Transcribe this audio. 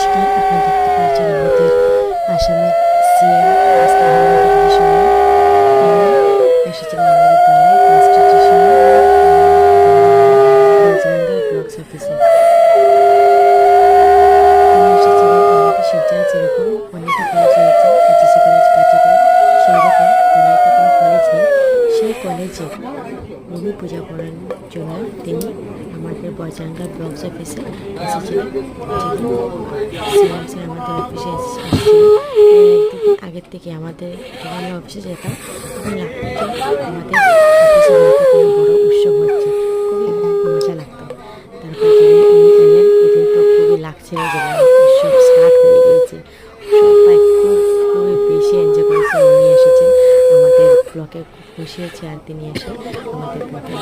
নমস্কার, আপনি দেখতে পাচ্ছেন আমাদের আসামে সিএম রাস্তা হামলার সঙ্গে এসেছিলেন আমাদের দলে কনস্টিটিউশন বজরঙ্গা ব্লকস অফিসে। তিনি এসেছিলেন আমাদের শিবজায় যেরকম অনেকটা কলেজ রয়েছে, কাজিসি কলেজ কার্যকর, সেই রকম ধলাইতে কোনো কলেজ নেই। সেই কলেজে ভূমি পূজা করার জন্য তিনি আমাদের বজরঙ্গা ব্লকস অফিসে এসেছিলেন। সিএম স্যার আমাদের অফিসে এসেছিলেন। একদিন আগের থেকে আমাদের যখন আমরা অফিসে যেতাম তখন লাগতো যে আমাদের অফিসে হয়তো কোনো বড় উৎসব হচ্ছে, খুবই মজা লাগতো। তারপর যেদিন উনি এলেন এদিন তো খুবই লাগছিল যে উৎসব স্টার্ট হয়ে গিয়েছে। সবাই খুবই বেশি এনজয় করেছে। উনি এসেছেন আমাদের ব্লকে, খুব খুশি হয়েছে আর তিনি এসে আমাদের ব্লকে